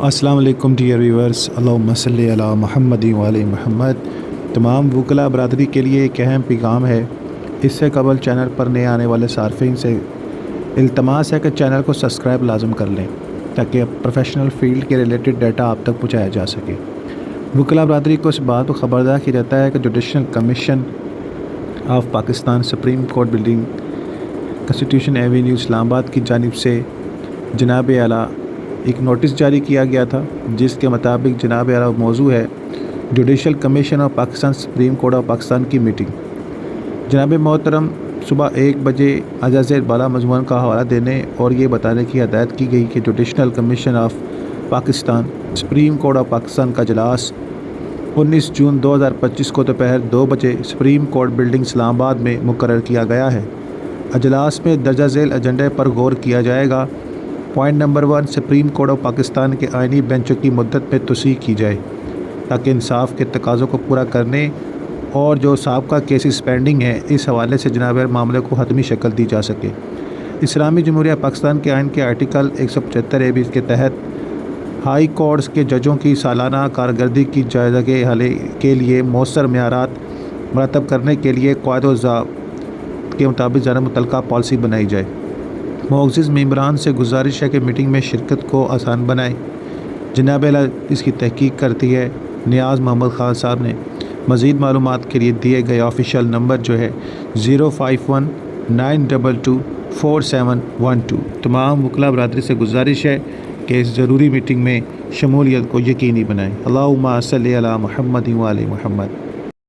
السلام علیکم dear viewers, اللہم صلی علی محمد و علی محمد۔ تمام وکلاء برادری کے لیے ایک اہم پیغام ہے۔ اس سے قبل چینل پر نئے آنے والے صارفین سے التماس ہے کہ چینل کو سبسکرائب لازم کر لیں تاکہ پروفیشنل فیلڈ کے ریلیٹڈ ڈیٹا آپ تک پہنچایا جا سکے۔ وکلاء برادری کو اس بات کو خبردار کیا جاتا ہے کہ judicial commission of Pakistan supreme court building constitution avenue Islamabad کی جانب سے جناب اعلیٰ ایک نوٹس جاری کیا گیا تھا، جس کے مطابق جناب اعلیٰ موضوع ہے judicial commission of Pakistan supreme court of Pakistan کی میٹنگ۔ جناب محترم صبح 1 بجے اجازت بالا مضمون کا حوالہ دینے اور یہ بتانے کی ہدایت کی گئی کہ judicial commission of Pakistan supreme court of Pakistan کا اجلاس 19 جون 2025 کو دوپہر 2 بجے سپریم کورٹ بلڈنگ اسلام آباد میں مقرر کیا گیا ہے۔ اجلاس میں درجہ ذیل ایجنڈے پر غور کیا جائے گا۔ Point number 1، supreme court of Pakistan کے آئینی بینچوں کی مدت میں توسیع کی جائے تاکہ انصاف کے تقاضوں کو پورا کرنے اور جو سابقہ کیسز پینڈنگ ہیں اس حوالے سے جناب معاملے کو حتمی شکل دی جا سکے۔ اسلامی جمہوریہ پاکستان کے آئین کے آرٹیکل 175 کے تحت ہائی کورٹس کے ججوں کی سالانہ کارکردگی کی جائزہ کے لیے مؤثر معیارات مرتب کرنے کے لیے قواعد و ضوابط کے مطابق ذرا متعلقہ پالیسی بنائی جائے۔ معزز ممبران سے گزارش ہے کہ میٹنگ میں شرکت کو آسان بنائیں۔ جناب اعلیٰ اس کی تحقیق کرتی ہے نیاز محمد خان صاحب نے۔ مزید معلومات کے لیے دیے گئے آفیشیل نمبر جو ہے 051-922-4712۔ تمام وکلاء برادری سے گزارش ہے کہ اس ضروری میٹنگ میں شمولیت کو یقینی بنائیں۔ اللہم صلی علی محمد و علی محمد۔